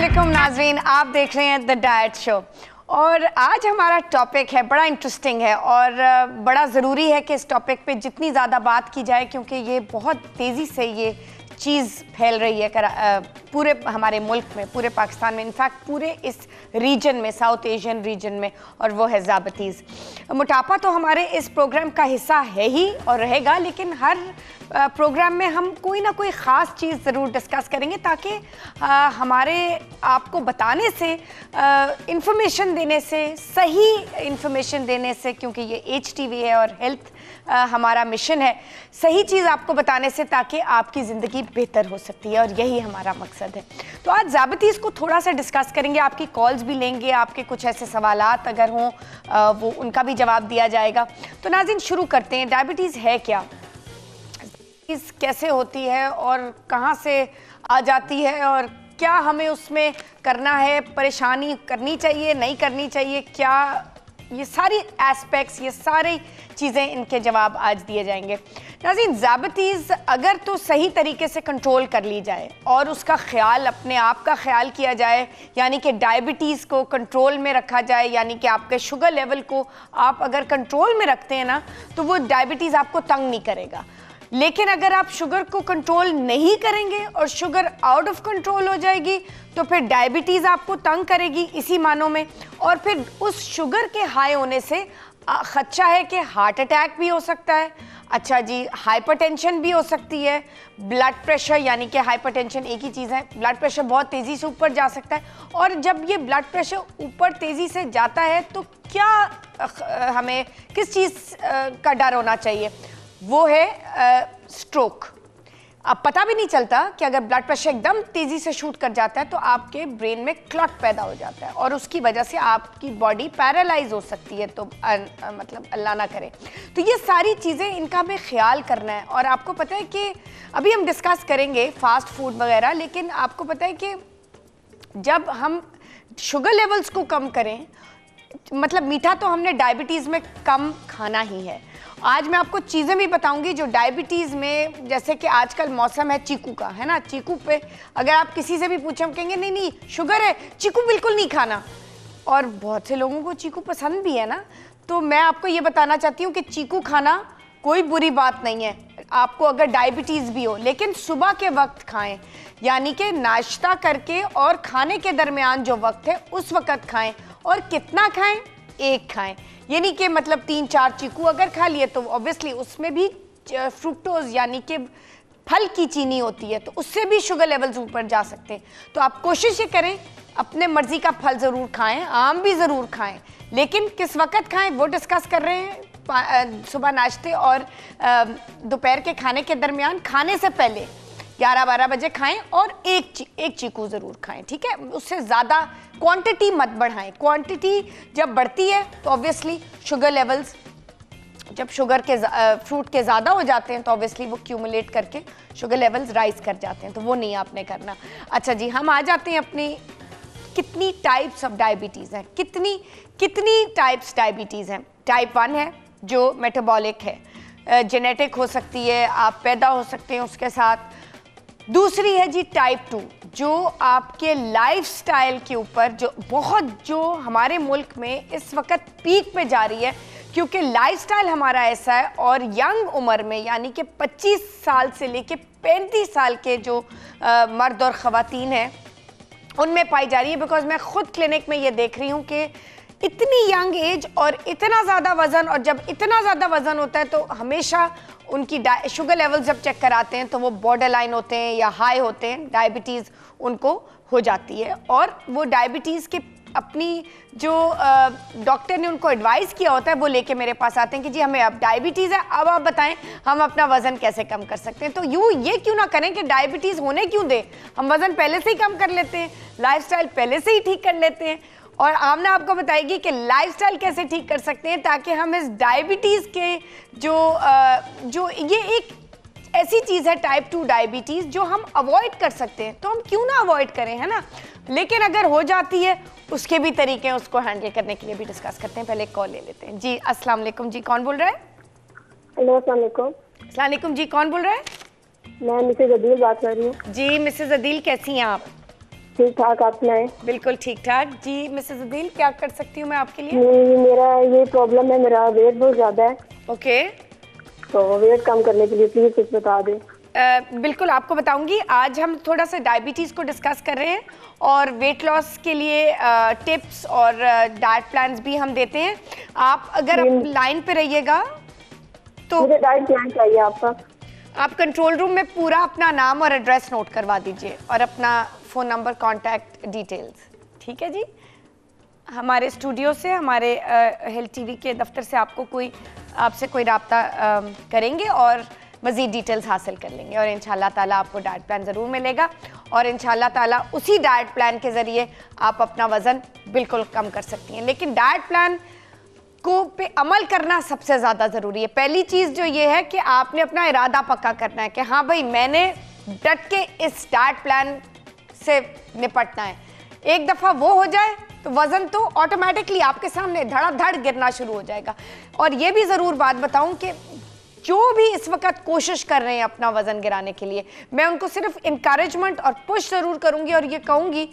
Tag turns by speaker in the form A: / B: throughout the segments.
A: अस्सलामुअलैकुम नाज़रीन, आप देख रहे हैं द डाइट शो और आज हमारा टॉपिक है बड़ा इंटरेस्टिंग है और बड़ा ज़रूरी है कि इस टॉपिक पे जितनी ज़्यादा बात की जाए क्योंकि ये बहुत तेज़ी से ये चीज़ फैल रही है पूरे हमारे मुल्क में, पूरे पाकिस्तान में, इनफैक्ट पूरे इस रीजन में, साउथ एशियन रीजन में, और वो है ज़्याबतीज़। मोटापा तो हमारे इस प्रोग्राम का हिस्सा है ही और रहेगा, लेकिन हर प्रोग्राम में हम कोई ना कोई ख़ास चीज़ ज़रूर डिस्कस करेंगे ताकि हमारे आपको बताने से, इंफॉर्मेशन देने से, सही इंफॉर्मेशन देने से, क्योंकि ये HTV है और हेल्थ हमारा मिशन है, सही चीज़ आपको बताने से ताकि आपकी ज़िंदगी बेहतर हो सकती है और यही हमारा मकसद है। तो आज ज़्याबतीज़ को थोड़ा सा डिस्कस करेंगे, आपकी कॉल्स भी लेंगे, आपके कुछ ऐसे सवालात अगर हों वो उनका भी जवाब दिया जाएगा। तो नाज़रीन शुरू करते हैं, डायबिटीज़ है क्या, कैसे होती है और कहाँ से आ जाती है और क्या हमें उसमें करना है, परेशानी करनी चाहिए, नहीं करनी चाहिए, क्या, ये सारी एस्पेक्ट्स, ये सारी चीज़ें, इनके जवाब आज दिए जाएंगे। नाज़रीन ज़्याबतीज़ अगर तो सही तरीके से कंट्रोल कर ली जाए और उसका ख्याल, अपने आप का ख्याल किया जाए, यानी कि डायबिटीज़ को कंट्रोल में रखा जाए, यानी कि आपके शुगर लेवल को आप अगर कंट्रोल में रखते हैं ना तो वो डायबिटीज़ आपको तंग नहीं करेगा। लेकिन अगर आप शुगर को कंट्रोल नहीं करेंगे और शुगर आउट ऑफ कंट्रोल हो जाएगी तो फिर डायबिटीज़ आपको तंग करेगी इसी मानों में, और फिर उस शुगर के हाई होने से खदशा है कि हार्ट अटैक भी हो सकता है, अच्छा जी, हाइपरटेंशन भी हो सकती है, ब्लड प्रेशर, यानी कि हाइपरटेंशन एक ही चीज़ है, ब्लड प्रेशर बहुत तेज़ी से ऊपर जा सकता है। और जब ये ब्लड प्रेशर ऊपर तेज़ी से जाता है तो क्या हमें किस चीज़ का डर होना चाहिए, वो है स्ट्रोक। अब पता भी नहीं चलता कि अगर ब्लड प्रेशर एकदम तेज़ी से शूट कर जाता है तो आपके ब्रेन में क्लॉट पैदा हो जाता है और उसकी वजह से आपकी बॉडी पैरालाइज हो सकती है, तो मतलब अल्लाह ना करे। तो ये सारी चीज़ें, इनका हमें ख्याल करना है। और आपको पता है कि अभी हम डिस्कस करेंगे फास्ट फूड वगैरह, लेकिन आपको पता है कि जब हम शुगर लेवल्स को कम करें, मतलब मीठा तो हमने डायबिटीज़ में कम खाना ही है। आज मैं आपको चीज़ें भी बताऊंगी जो डायबिटीज़ में, जैसे कि आजकल मौसम है चीकू का, है ना, चीकू पे अगर आप किसी से भी पूछें, हम कहेंगे नहीं नहीं शुगर है, चीकू बिल्कुल नहीं खाना, और बहुत से लोगों को चीकू पसंद भी है ना। तो मैं आपको ये बताना चाहती हूँ कि चीकू खाना कोई बुरी बात नहीं है आपको अगर डायबिटीज़ भी हो, लेकिन सुबह के वक्त खाएं, यानी कि नाश्ता करके और खाने के दरमियान जो वक्त है उस वक्त खाएं। और कितना खाएं, एक खाएं, यानी कि मतलब 3-4 चीकू अगर खा लिए तो ऑब्वियसली उसमें भी फ्रुक्टोज यानी कि फल की चीनी होती है, तो उससे भी शुगर लेवल्स ऊपर जा सकते हैं। तो आप कोशिश ये करें, अपने मर्जी का फल ज़रूर खाएं, आम भी ज़रूर खाएं, लेकिन किस वक्त खाएं वो डिस्कस कर रहे हैं। सुबह नाश्ते और दोपहर के खाने के दरमियान, खाने से पहले 11-12 बजे खाएं और एक चीकू ज़रूर खाएं, ठीक है। उससे ज़्यादा क्वांटिटी मत बढ़ाएं, क्वांटिटी जब बढ़ती है तो ऑब्वियसली शुगर लेवल्स, जब शुगर के फ्रूट के ज़्यादा हो जाते हैं तो ऑब्वियसली वो क्यूमुलेट करके शुगर लेवल्स राइज कर जाते हैं, तो वो नहीं आपने करना। अच्छा जी, हम आ जाते हैं अपनी, कितनी टाइप्स ऑफ डायबिटीज़ हैं, कितनी टाइप्स डायबिटीज़ हैं। टाइप 1 है जो मेटाबॉलिक है, जेनेटिक हो सकती है, आप पैदा हो सकते हैं उसके साथ। दूसरी है जी टाइप 2, जो आपके लाइफस्टाइल के ऊपर, जो हमारे मुल्क में इस वक्त पीक पे जा रही है, क्योंकि लाइफस्टाइल हमारा ऐसा है, और यंग उम्र में यानी कि 25 साल से लेके 35 साल के जो मर्द और ख़वातीन हैं उनमें पाई जा रही है। बिकॉज मैं खुद क्लिनिक में ये देख रही हूँ कि इतनी यंग एज और इतना ज़्यादा वज़न, और जब इतना ज़्यादा वज़न होता है तो हमेशा उनकी शुगर लेवल जब चेक कराते हैं तो वो बॉर्डर लाइन होते हैं या हाई होते हैं, डायबिटीज़ उनको हो जाती है। और वो डायबिटीज़ के अपनी जो डॉक्टर ने उनको एडवाइस किया होता है वो लेके मेरे पास आते हैं कि जी हमें अब डायबिटीज़ है, अब आप बताएं हम अपना वज़न कैसे कम कर सकते हैं। तो ये क्यों ना करें कि डायबिटीज़ होने क्यों दें, हम वज़न पहले से ही कम कर लेते हैं, लाइफस्टाइल पहले से ही ठीक कर लेते हैं। और आमना आपको बताएगी कि लाइफस्टाइल कैसे ठीक कर सकते हैं ताकि हम इस डायबिटीज़ के जो ये एक ऐसी चीज़ है टाइप 2 डायबिटीज़ जो हम अवॉइड कर सकते हैं, तो हम क्यों ना अवॉइड करें, है ना। लेकिन अगर हो जाती है उसके भी तरीके हैं, उसको हैंडल करने के लिए भी डिस्कस करते हैं। पहले कॉल ले लेते हैं जी। अस्सलाम वालेकुम जी, कौन बोल रहा है?
B: हेलो, अस्सलाम वालेकुम।
A: अस्सलाम वालेकुम जी, कौन बोल रहा है?
B: मैं मिसेज अदील बात कर रही हूँ।
A: जी मिसेज अदील, कैसी हैं आप?
B: ठीक ठाक, आप सुनाएं?
A: बिल्कुल ठीक ठाक जी। मिसेस अदील, क्या कर सकती हूँ मैं आपके लिए?
B: नहीं, मेरा ये प्रॉब्लम है, मेरा वेट बहुत ज़्यादा है।
A: ओके।
B: तो वेट कम करने के लिए प्लीज़ कुछ बता दें।
A: बिल्कुल आपको बताऊंगी। आज हम थोड़ा सा डायबिटीज़ को डिस्कस कर रहे हैं और वेट लॉस के लिए टिप्स और डाइट प्लान्स भी हम देते हैं। आप अगर लाइन पे रहिएगा तो
B: मुझे डाइट प्लान चाहिए आपका।
A: आप कंट्रोल रूम में पूरा अपना नाम और एड्रेस नोट करवा दीजिए और अपना फ़ोन नंबर, कॉन्टैक्ट डिटेल्स। ठीक है जी। हमारे स्टूडियो से, हमारे हेल्थ टीवी के दफ्तर से आपसे कोई राब्ता करेंगे और मज़ीद डिटेल्स हासिल कर लेंगे और इंशाल्लाह ताला आपको डाइट प्लान ज़रूर मिलेगा और इंशाल्लाह ताला उसी डाइट प्लान के ज़रिए आप अपना वज़न बिल्कुल कम कर सकती हैं। लेकिन डाइट प्लान को पे अमल करना सबसे ज़्यादा ज़रूरी है। पहली चीज़ जो ये है कि आपने अपना इरादा पक्का करना है कि हाँ भाई, मैंने डट के इस डाइट प्लान से निपटना है। एक दफ़ा वो हो जाए तो वज़न तो ऑटोमेटिकली आपके सामने धड़ाधड़ गिरना शुरू हो जाएगा। और ये भी ज़रूर बात बताऊं कि जो भी इस वक्त कोशिश कर रहे हैं अपना वज़न गिराने के लिए, मैं उनको सिर्फ इनकरेजमेंट और पुश ज़रूर करूंगी और ये कहूंगी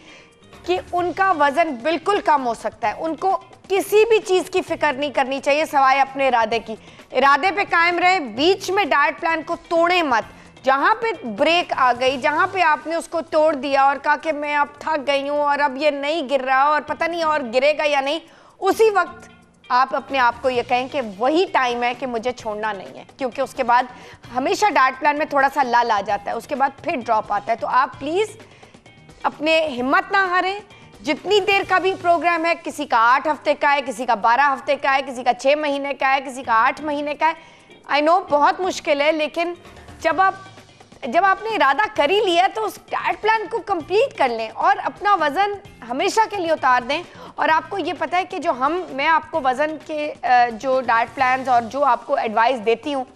A: कि उनका वज़न बिल्कुल कम हो सकता है। उनको किसी भी चीज़ की फिक्र नहीं करनी चाहिए सिवाय अपने इरादे की। इरादे पे कायम रहे, बीच में डाइट प्लान को तोड़े मत। जहाँ पे ब्रेक आ गई, जहाँ पे आपने उसको तोड़ दिया और कहा कि मैं अब थक गई हूँ और अब ये नहीं गिर रहा और पता नहीं और गिरेगा या नहीं, उसी वक्त आप अपने आप को ये कहें कि वही टाइम है कि मुझे छोड़ना नहीं है। क्योंकि उसके बाद हमेशा डाइट प्लान में थोड़ा सा लाल आ जाता है, उसके बाद फिर ड्रॉप आता है। तो आप प्लीज़ अपने हिम्मत ना हारें। जितनी देर का भी प्रोग्राम है, किसी का 8 हफ्ते का है, किसी का 12 हफ्ते का है, किसी का 6 महीने का है, किसी का 8 महीने का है। आई नो बहुत मुश्किल है, लेकिन जब आपने इरादा कर ही लिया तो उस डाइट प्लान को कंप्लीट कर लें और अपना वज़न हमेशा के लिए उतार दें। और आपको ये पता है कि मैं आपको वज़न के जो डाइट प्लान्स और जो आपको एडवाइस देती हूँ,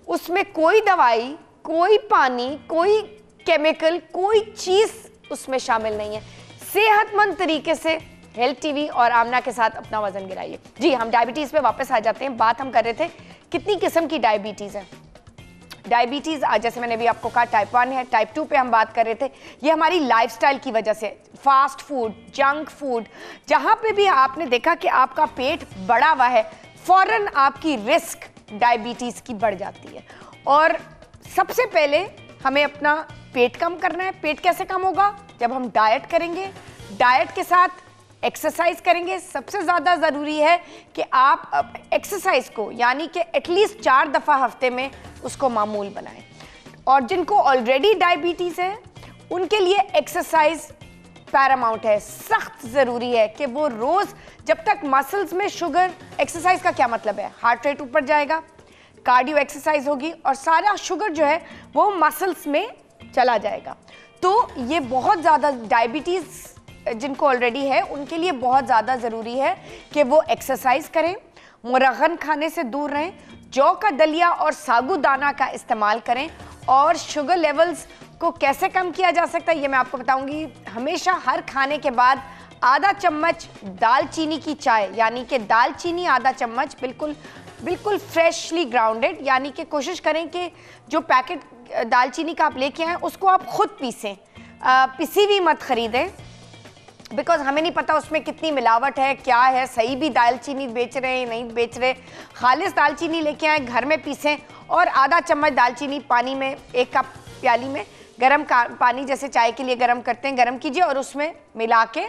A: उसमें कोई दवाई, कोई पानी, कोई केमिकल, कोई चीज़ उसमें शामिल नहीं है। सेहतमंद तरीके से हेल्थ टीवी और आमना के साथ अपना वज़न गिराइए। जी, हम डायबिटीज़ पे वापस आ जाते हैं। बात हम कर रहे थे कितनी किस्म की डायबिटीज़ है। डायबिटीज़ जैसे मैंने भी आपको कहा, टाइप 1 है, टाइप 2 पे हम बात कर रहे थे। ये हमारी लाइफस्टाइल की वजह से, फास्ट फूड, जंक फूड, जहाँ पे भी आपने देखा कि आपका पेट बढ़ा हुआ है, फ़ौरन आपकी रिस्क डायबिटीज़ की बढ़ जाती है। और सबसे पहले हमें अपना पेट कम करना है। पेट कैसे कम होगा? जब हम डाइट करेंगे, डाइट के साथ एक्सरसाइज करेंगे। सबसे ज़्यादा ज़रूरी है कि आप एक्सरसाइज को यानी कि एटलीस्ट 4 दफ़ा हफ्ते में उसको मामूल बनाएं। और जिनको ऑलरेडी डायबिटीज़ है उनके लिए एक्सरसाइज पैरामाउंट है। सख्त ज़रूरी है कि वो रोज़, जब तक मसल्स में शुगर, एक्सरसाइज का क्या मतलब है, हार्ट रेट ऊपर जाएगा, कार्डियो एक्सरसाइज होगी और सारा शुगर जो है वो मसल्स में चला जाएगा। तो ये बहुत ज़्यादा डायबिटीज़ जिनको ऑलरेडी है उनके लिए बहुत ज़्यादा ज़रूरी है कि वो एक्सरसाइज करें, मुरगन खाने से दूर रहें, जौ का दलिया और साबूदाना का इस्तेमाल करें। और शुगर लेवल्स को कैसे कम किया जा सकता है ये मैं आपको बताऊंगी। हमेशा हर खाने के बाद आधा चम्मच दालचीनी की चाय, यानी कि दालचीनी आधा चम्मच, बिल्कुल फ्रेशली ग्राउंडेड, यानी कि कोशिश करें कि जो पैकेट दालचीनी का आप लेके आएँ उसको आप खुद पीसें, पिसी हुई मत ख़रीदें, बिकॉज हमें नहीं पता उसमें कितनी मिलावट है, क्या है, सही भी दालचीनी बेच रहे हैं नहीं बेच रहे। खालिस दालचीनी लेके आए, घर में पीसें और आधा चम्मच दालचीनी पानी में, 1 कप प्याली में गरम पानी जैसे चाय के लिए गरम करते हैं, गरम कीजिए और उसमें मिला के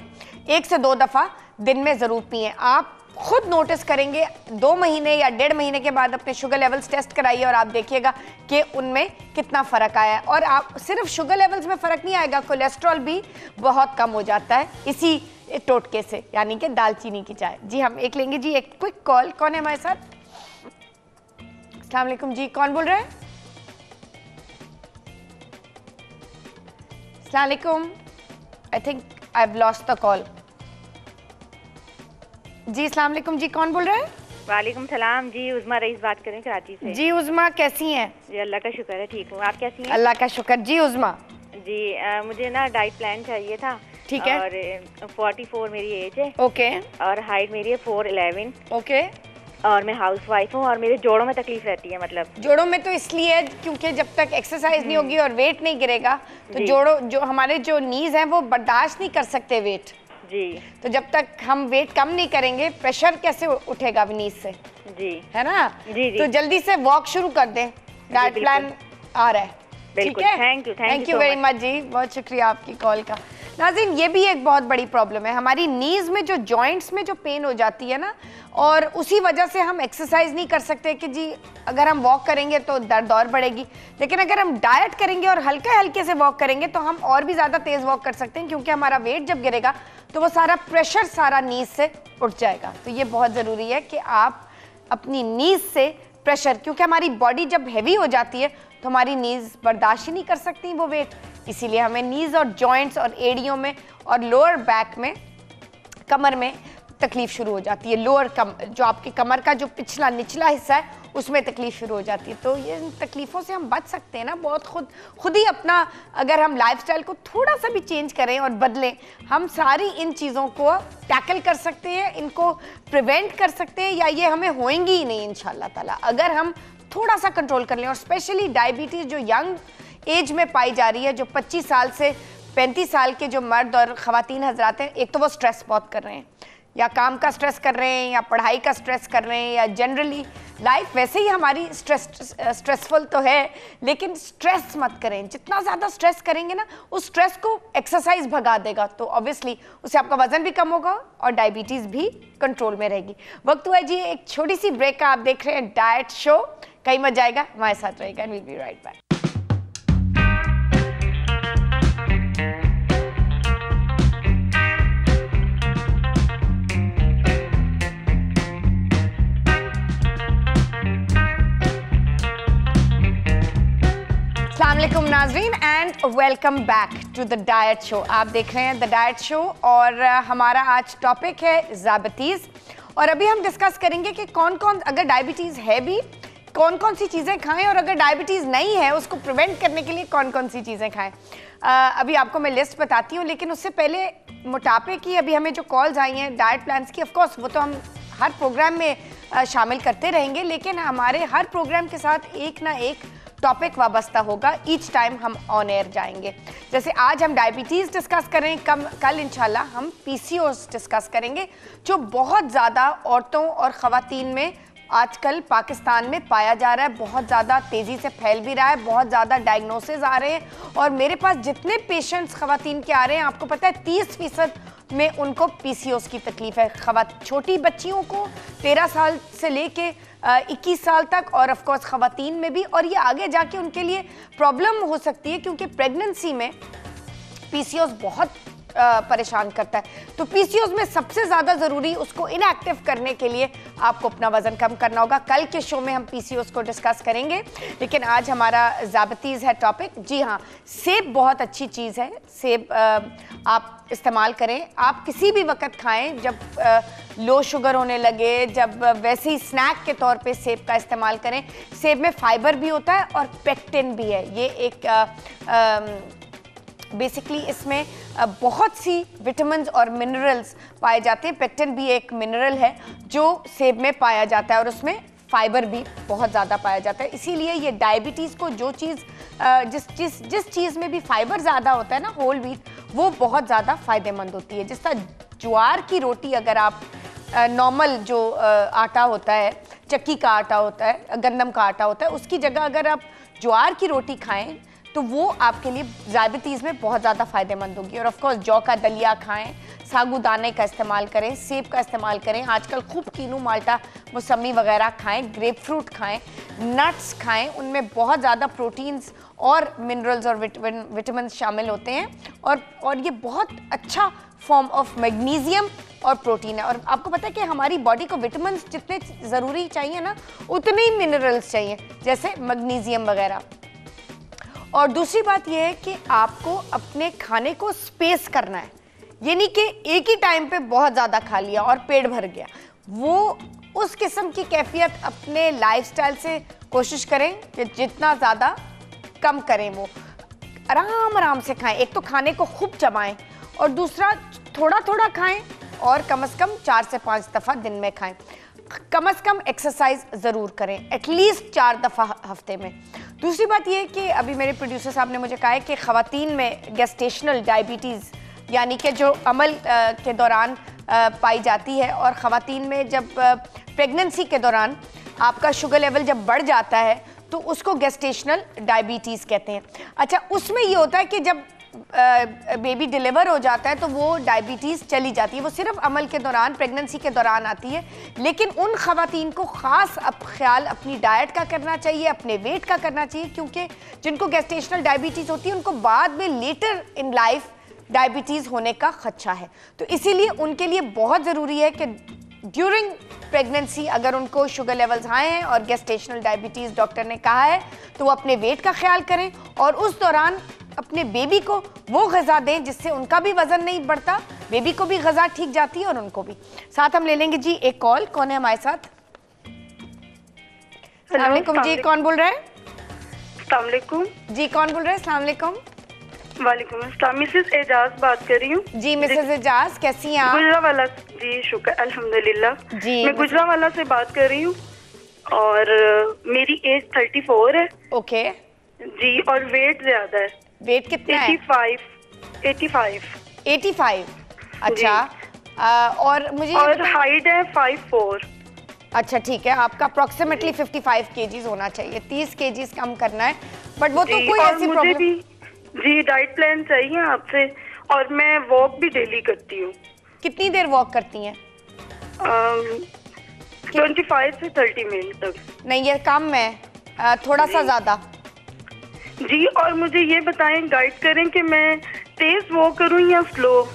A: 1 से 2 दफ़ा दिन में ज़रूर पिएं। आप खुद नोटिस करेंगे 2 महीने या 1.5 महीने के बाद अपने शुगर लेवल्स टेस्ट कराइए और आप देखिएगा कि उनमें कितना फ़र्क आया है। और आप सिर्फ शुगर लेवल्स में फ़र्क नहीं आएगा, कोलेस्ट्रॉल भी बहुत कम हो जाता है इसी टोटके से, यानी कि दालचीनी की चाय। जी, हम एक लेंगे जी, एक क्विक कॉल। कौन है हमारे साथ? अस्सलाम वालेकुम जी, कौन बोल रहे हैं? अस्सलाम वालेकुम। I think I have lost the call. जी अस्सलाम वालेकुम जी, कौन बोल रहे हैं?
C: वालेकुम सलाम जी, उज़मा रईस बात कर रहे हैं कराची से।
A: जी उज़मा, कैसी हैं?
C: जी अल्लाह का शुक्र है, ठीक हूँ। आप कैसी हैं?
A: अल्लाह का शुक्र। जी उज़मा
C: जी मुझे ना डाइट प्लान चाहिए था।
A: ठीक है।
C: और 44 मेरी एज है।
A: ओके।
C: और हाइट मेरी है 4'11".
A: ओके।
C: और मैं हाउस वाइफ हूँ और मेरे जोड़ों में तकलीफ रहती है। मतलब
A: जोड़ों में तो इसलिए है क्योंकि जब तक एक्सरसाइज नहीं होगी और वेट नहीं गिरेगा तो जो हमारे जो नीज हैं वो बर्दाश्त नहीं कर सकते वेट
C: जी।
A: तो जब तक हम वेट कम नहीं करेंगे प्रेशर कैसे उठेगा नीज से
C: जी,
A: है ना।
C: जी जी।
A: तो जल्दी से वॉक शुरू कर दें, डाइट प्लान आ रहा है। ठीक है, थैंक यू वेरी मच जी, बहुत शुक्रिया आपकी कॉल का। नाज़रीन, ये भी एक बहुत बड़ी प्रॉब्लम है हमारी नीज में, जो जॉइंट्स में जो पेन हो जाती है ना, और उसी वजह से हम एक्सरसाइज नहीं कर सकते कि जी अगर हम वॉक करेंगे तो दर्द और बढ़ेगी, लेकिन अगर हम डाइट करेंगे और हल्के हल्के से वॉक करेंगे तो हम और भी ज़्यादा तेज़ वॉक कर सकते हैं, क्योंकि हमारा वेट जब गिरेगा तो वो सारा प्रेशर सारा नीज से उठ जाएगा। तो ये बहुत ज़रूरी है कि आप अपनी नीज से प्रेशर, क्योंकि हमारी बॉडी जब हैवी हो जाती है तो हमारी नीज बर्दाश्त ही नहीं कर सकती वो वेट, इसीलिए हमें नीज और जॉइंट्स और एड़ियों में और लोअर बैक में, कमर में तकलीफ शुरू हो जाती है। लोअर जो आपकी कमर का जो पिछला निचला हिस्सा है उसमें तकलीफ शुरू हो जाती है। तो ये तकलीफ़ों से हम बच सकते हैं ना बहुत, खुद ही अपना, अगर हम लाइफस्टाइल को थोड़ा सा भी चेंज करें और बदलें, हम सारी इन चीज़ों को टैकल कर सकते हैं, इनको प्रिवेंट कर सकते हैं, या ये हमें होएंगी ही नहीं इंशाल्लाह ताला अगर हम थोड़ा सा कंट्रोल कर लें। और स्पेशली डायबिटीज़ जो यंग एज में पाई जा रही है, जो 25 साल से 35 साल के जो मर्द और ख़वातीन हजरात हैं, एक तो वो स्ट्रेस बहुत कर रहे हैं, या काम का स्ट्रेस कर रहे हैं, या पढ़ाई का स्ट्रेस कर रहे हैं, या जनरली लाइफ वैसे ही हमारी स्ट्रेसफुल तो है, लेकिन स्ट्रेस मत करें। जितना ज़्यादा स्ट्रेस करेंगे ना, उस स्ट्रेस को एक्सरसाइज भगा देगा, तो ऑब्वियसली उससे आपका वजन भी कम होगा और डायबिटीज़ भी कंट्रोल में रहेगी। वक्त हुआ जी एक छोटी सी ब्रेक का। आप देख रहे हैं डाइट शो, कहीं मत जाएगा, हमारे साथ रहेगा, and we'll be right back. अस्सलामुअलैकुम नाज़रीन and welcome back to the diet show. आप देख रहे हैं द डाइट शो और हमारा आज टॉपिक है ज़ाबितीज़। और अभी हम डिस्कस करेंगे कि कौन कौन, अगर डायबिटीज़ है भी, कौन कौन सी चीज़ें खाएं, और अगर डायबिटीज़ नहीं है उसको प्रिवेंट करने के लिए कौन कौन सी चीज़ें खाएं। अभी आपको मैं लिस्ट बताती हूँ, लेकिन उससे पहले मोटापे की अभी हमें जो कॉल्स आई हैं डाइट प्लान्स की, ऑफकोर्स वो तो हम हर प्रोग्राम में शामिल करते रहेंगे, लेकिन हमारे हर प्रोग्राम के साथ एक ना एक टॉपिक वाबस्ता होगा। ईच टाइम हम ऑन एयर जाएंगे। जैसे आज हम डायबिटीज़ डिस्कस करें, कल इंशाल्लाह हम पीसीओएस डिस्कस करेंगे, जो बहुत ज़्यादा औरतों और ख़वातीन में आजकल पाकिस्तान में पाया जा रहा है, बहुत ज़्यादा तेज़ी से फैल भी रहा है, बहुत ज़्यादा डायग्नोसिस आ रहे हैं। और मेरे पास जितने पेशेंट्स ख़वातीन के आ रहे हैं, आपको पता है 30% में उनको पीसीओएस की तकलीफ है। छोटी बच्चियों को 13 साल से लेके 21 साल तक, और ऑफ कोर्स ख़वातीन में भी, और ये आगे जाके उनके लिए प्रॉब्लम हो सकती है, क्योंकि प्रेगनेंसी में पीसीओएस बहुत परेशान करता है। तो पीसीओएस में सबसे ज़्यादा ज़रूरी उसको इनएक्टिव करने के लिए आपको अपना वज़न कम करना होगा। कल के शो में हम पीसीओएस को डिस्कस करेंगे, लेकिन आज हमारा ज़ाबितीज़ है टॉपिक। जी हाँ, सेब बहुत अच्छी चीज़ है, सेब आप इस्तेमाल करें, आप किसी भी वक्त खाएं, जब लो शुगर होने लगे, जब वैसे ही स्नैक के तौर पे सेब का इस्तेमाल करें। सेब में फाइबर भी होता है और पेक्टिन भी है, ये एक बेसिकली इसमें बहुत सी विटामिन्स और मिनरल्स पाए जाते हैं। पेक्टिन भी एक मिनरल है जो सेब में पाया जाता है, और उसमें फाइबर भी बहुत ज़्यादा पाया जाता है। इसीलिए ये डायबिटीज़ को जो चीज़ जिस चीज़ में भी फाइबर ज़्यादा होता है ना, होल व्हीट, वो बहुत ज़्यादा फ़ायदेमंद होती है। जिस तरह ज्वार की रोटी, अगर आप नॉर्मल जो आटा होता है, चक्की का आटा होता है, गंदम का आटा होता है, उसकी जगह अगर आप ज्वार की रोटी खाएं तो वो आपके लिए डायबिटीज़ में बहुत ज़्यादा फ़ायदेमंद होगी। और ऑफकोर्स जौ का दलिया खाएं, साबूदाने का इस्तेमाल करें, सेब का इस्तेमाल करें, आजकल खूब कीनू, माल्टा, मौसमी वगैरह खाएं, ग्रेप फ्रूट खाएं, नट्स खाएं, उनमें बहुत ज़्यादा प्रोटीन्स और मिनरल्स और विटामिन शामिल होते हैं। और ये बहुत अच्छा फॉर्म ऑफ मैग्नीशियम और प्रोटीन है। और आपको पता है कि हमारी बॉडी को विटामिन जितने ज़रूरी चाहिए ना, उतने ही मिनरल्स चाहिए, जैसे मैग्नीशियम वगैरह। और दूसरी बात यह है कि आपको अपने खाने को स्पेस करना है, ये नहीं कि एक ही टाइम पे बहुत ज़्यादा खा लिया और पेट भर गया। वो उस किस्म की कैफियत अपने लाइफस्टाइल से कोशिश करें कि जितना ज़्यादा कम करें, वो आराम आराम से खाएं। एक तो खाने को खूब चबाएं, और दूसरा थोड़ा थोड़ा खाएं, और कम से कम 4 से 5 दफ़ा दिन में खाएं। कम से कम एक्सरसाइज ज़रूर करें, एटलीस्ट 4 दफ़ा हफ्ते में। दूसरी बात ये कि अभी मेरे प्रोड्यूसर साहब ने मुझे कहा है कि ख़वातीन में गेस्टेशनल डायबिटीज़ यानी कि जो अमल के दौरान पाई जाती है, और ख़वातीन में जब प्रेगनेंसी के दौरान आपका शुगर लेवल जब बढ़ जाता है तो उसको गेस्टेशनल डायबिटीज़ कहते हैं। अच्छा, उसमें ये होता है कि जब बेबी डिलीवर हो जाता है तो वो डायबिटीज़ चली जाती है, वो सिर्फ अमल के दौरान, प्रेगनेंसी के दौरान आती है। लेकिन उन ख़वातीन को ख़ास ख्याल अपनी डाइट का करना चाहिए, अपने वेट का करना चाहिए, क्योंकि जिनको गेस्टेशनल डायबिटीज़ होती है उनको बाद में लेटर इन लाइफ डायबिटीज़ होने का खदशा है। तो इसीलिए उनके लिए बहुत ज़रूरी है कि ड्यूरिंग प्रेगनेंसी अगर उनको शुगर लेवल्स हाई हैं और गेस्टेशनल डायबिटीज़ डॉक्टर ने कहा है तो वो अपने वेट का ख्याल करें, और उस दौरान अपने बेबी को वो ग़िज़ा दें जिससे उनका भी वज़न नहीं बढ़ता, बेबी को भी ग़िज़ा ठीक जाती है और उनको भी। साथ हम ले लेंगे जी एक कॉल। कौन है हमारे साथ? अस्सलाम वालेकुम जी, कौन बोल रहा है?
D: अस्सलाम वालेकुम
A: जी, कौन बोल रहे हैं? अस्सलाम वालेकुम।
D: वालेकुम अस्सलाम, मिसेस एजाज बात कर रही हूँ।
A: जी मिसेस एजाज, कैसी हैं आप?
D: गुजरावाला। जी शुक्र अल्हम्दुलिल्लाह।
A: जी,
D: मैं गुजरावाला से बात कर रही हूँ और मेरी एज 34 है।
A: ओके
D: जी, और वेट ज्यादा है।
A: वेट कितना है?
D: 85।
A: अच्छा, और मुझे
D: और हाइट है 5'4".
A: अच्छा ठीक है, आपका अप्रॉक्सीमेटली 55 केजीज होना चाहिए, 30 केजीज कम करना है, बट वो तो कोई ऐसी प्रॉब्लम।
D: भी जी डाइट प्लान चाहिए आपसे, और मैं वॉक भी डेली करती हूँ।
A: कितनी देर वॉक करती हैं?
D: 25 से 30 मिनट तक।
A: नहीं, ये कम है, थोड़ा सा ज्यादा।
D: जी, और मुझे ये बताएं, गाइड करें कि मैं तेज वॉक करूं या स्लो?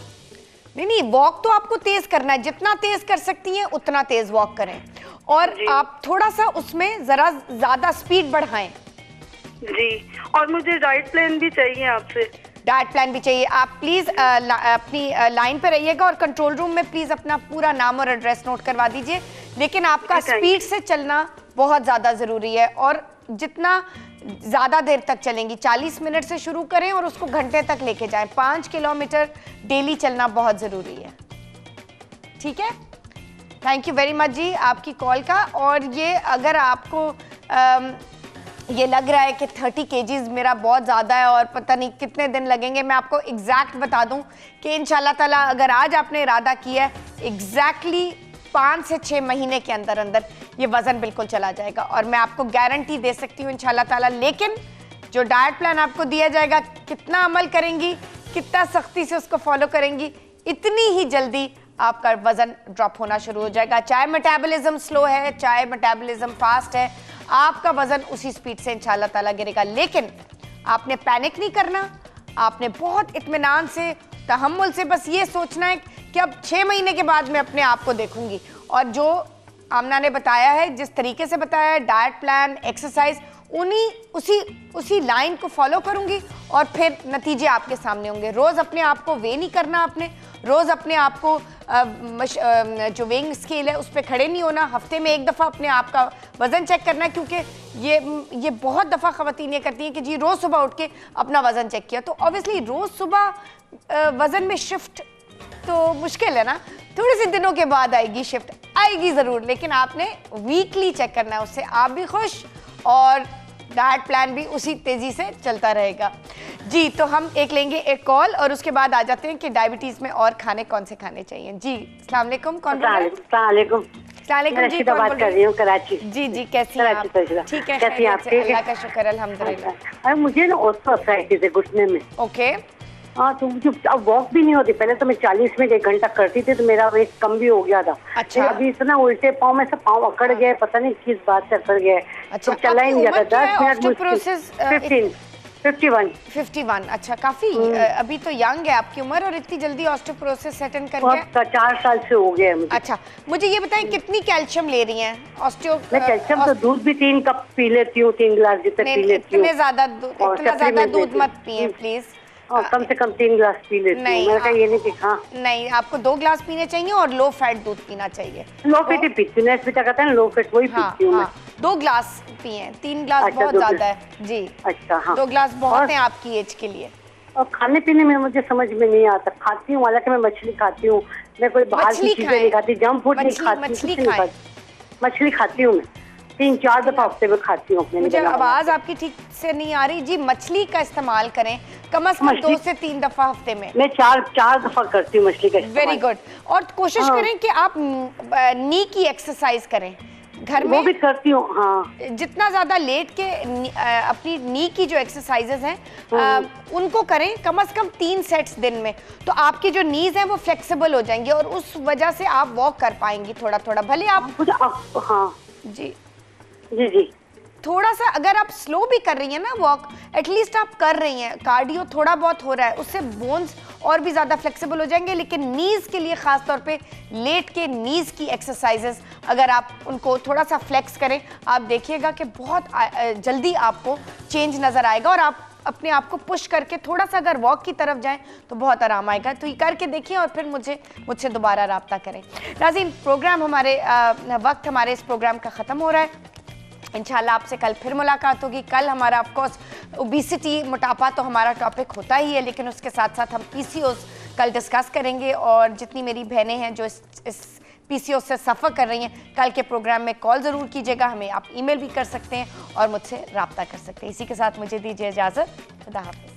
A: नहीं, वॉक तो आपको तेज करना है, जितना तेज कर सकती हैं उतना तेज वॉक करें, और आप थोड़ा सा उसमें जरा ज्यादा स्पीड बढ़ाएं।
D: जी, और मुझे डाइट प्लान भी चाहिए आपसे।
A: डाइट प्लान भी चाहिए। आप प्लीज अपनी लाइन पे रहिएगा और कंट्रोल रूम में प्लीज अपना पूरा नाम और एड्रेस नोट करवा दीजिए। लेकिन आपका स्पीड से चलना बहुत ज्यादा जरूरी है, और जितना ज़्यादा देर तक चलेंगी, 40 मिनट से शुरू करें और उसको घंटे तक लेके जाएं। 5 किलोमीटर डेली चलना बहुत ज़रूरी है। ठीक है, थैंक यू वेरी मच जी आपकी कॉल का। और ये अगर आपको ये लग रहा है कि 30 केजीज मेरा बहुत ज़्यादा है और पता नहीं कितने दिन लगेंगे, मैं आपको एग्जैक्ट बता दूं कि इंशाल्लाह ताला अगर आज आपने इरादा किया है, एग्जैक्टली 5 से 6 महीने के अंदर अंदर ये वज़न बिल्कुल चला जाएगा, और मैं आपको गारंटी दे सकती हूँ इंशाल्लाह ताला। लेकिन जो डाइट प्लान आपको दिया जाएगा, कितना अमल करेंगी, कितना सख्ती से उसको फॉलो करेंगी, इतनी ही जल्दी आपका वज़न ड्रॉप होना शुरू हो जाएगा। चाहे मेटाबॉलिज्म स्लो है, चाहे मेटाबॉलिज्म फास्ट है, आपका वज़न उसी स्पीड से इंशाल्लाह ताला गिरेगा। लेकिन आपने पैनिक नहीं करना, आपने बहुत इत्मीनान से, तहम्मुल से बस ये सोचना है कि अब 6 महीने के बाद मैं अपने आप को देखूंगी, और जो आमना ने बताया है, जिस तरीके से बताया है, डाइट प्लान, एक्सरसाइज, उसी लाइन को फॉलो करूंगी और फिर नतीजे आपके सामने होंगे। रोज़ अपने आप को वे नहीं करना, आपने रोज़ अपने आप को जो वेइंग स्केल है उस पर खड़े नहीं होना। हफ्ते में 1 दफ़ा अपने आप का वज़न चेक करना है, क्योंकि ये बहुत दफ़ा ख़वातीन ये करती हैं कि जी रोज़ सुबह उठ के अपना वज़न चेक किया, तो ऑब्वियसली रोज़ सुबह वज़न में शिफ्ट तो मुश्किल है ना, थोड़े से दिनों के बाद आएगी शिफ्ट, आएगी ज़रूर, लेकिन आपने वीकली चेक करना है, उससे आप भी खुश और डाइट प्लान भी उसी तेज़ी से चलता रहेगा। जी, तो हम लेंगे एक कॉल और उसके बाद आ जाते हैं कि डायबिटीज़ में और खाने कौन से खाने चाहिए। जी अस्सलाम वालेकुम, कौन बोल रहे हैं?
E: अस्सलाम वालेकुम
A: जी, कौन
E: बात कर रही हूँ, कराची।
A: जी जी, कैसी हैं आप? ठीक है,
E: कैसी आप?
A: अल्लाह का शुक्र अल्हम्दुलिल्लाह।
E: अरे मुझे ना ऑस्टियोआर्थराइटिस है घुटने में।
A: ओके,
E: हाँ, तो मुझे अब वॉक भी नहीं होती। पहले तो मैं 40 मिनट 1 घंटा करती थी तो मेरा वेट कम भी हो गया था।
A: अच्छा,
E: अभी इतना उल्टे पाँव में से पाँव अकड़ गए, पता नहीं किस बात से अकड़ गए।
A: अच्छा,
E: तो चला ही नहीं जाता। 10 मिनट 51।
A: अच्छा, काफी अभी तो यंग है आपकी उम्र, और इतनी जल्दी ऑस्टियोपोरोसिस सेट इन कर गया।
E: 4 साल से हो गया मुझे।
A: अच्छा, मुझे ये बताएं कितनी कैल्शियम ले रही हैं?
E: मैं कैल्शियम तो दूध भी 3 कप पी लेती हूँ, 3 गिलास जितना पी लेती हूँ।
A: इतना ज्यादा दूध मत पिए प्लीज,
E: कम से कम 3 गिलास पी लेती हूँ। मैंने कहा ये नहीं कि हाँ
A: नहीं, आपको 2 गिलास पीने चाहिए और लो फैट दूध पीना चाहिए।
E: लो फैट ही पीती हूँ, नेस्पिटा कहता है ना, लो फैट वही पीती हूँ मैं।
A: 2 गिलास पिए, 3 गिलास
E: अच्छा,
A: बहुत ज्यादा है जी।
E: अच्छा, हाँ,
A: 2 गिलास बहुत है आपकी एज के लिए।
E: और खाने पीने में मुझे समझ में नहीं आता। खाती हूँ, हालांकि मैं मछली खाती हूँ, मैं कोई बाहर की चीजें नहीं खाती, जंक फूड नहीं खाती। मछली खाती हूँ मैं, 3-4 दफा हफ्ते में खाती हूँ अपने
A: मुझे
E: लिए।
A: आवाज आपकी ठीक से नहीं आ रही जी। मछली का इस्तेमाल करें कम से कम 2 से 3 दफा हफ्ते में।
E: मैं 4 दफा करती हूँ मछली का इस्तेमाल।
A: Very good. और कोशिश करें कि आप नी की एक्सरसाइज करें घर में।
E: वो भी करती हूँ, हाँ।
A: जितना ज्यादा लेट के अपनी नी की जो एक्सरसाइजेस हैं उनको करें कम से कम 3 सेट्स दिन में, तो आपकी जो नीज हैं वो फ्लेक्सिबल हो जाएंगी और उस वजह से आप वॉक कर पाएंगी थोड़ा थोड़ा। भले आप
E: हाँ
A: जी
E: जी जी
A: थोड़ा सा अगर आप स्लो भी कर रही हैं ना वॉक, एटलीस्ट आप कर रही हैं, कार्डियो थोड़ा बहुत हो रहा है, उससे बोन्स और भी ज़्यादा फ्लेक्सिबल हो जाएंगे। लेकिन नीज़ के लिए ख़ास तौर पे लेट के नीज़ की एक्सरसाइजेस अगर आप उनको थोड़ा सा फ्लेक्स करें, आप देखिएगा कि बहुत जल्दी आपको चेंज नज़र आएगा और आप अपने आप को पुश करके थोड़ा सा अगर वॉक की तरफ जाएं तो बहुत आराम आएगा। तो ये करके देखिए और फिर मुझसे दोबारा रब्ता करें। नाज़रीन, प्रोग्राम वक्त हमारे इस प्रोग्राम का ख़त्म हो रहा है। इंशाल्लाह आपसे कल फिर मुलाकात होगी। कल हमारा ऑफकोर्स ओबेसिटी, मोटापा तो हमारा टॉपिक होता ही है, लेकिन उसके साथ साथ हम PCOS कल डिस्कस करेंगे। और जितनी मेरी बहनें हैं जो इस PCOS से सफ़र कर रही हैं, कल के प्रोग्राम में कॉल ज़रूर कीजिएगा, हमें आप ईमेल भी कर सकते हैं और मुझसे रब्ता कर सकते हैं। इसी के साथ मुझे दीजिए इजाज़त। खुदा हाफ़िज़।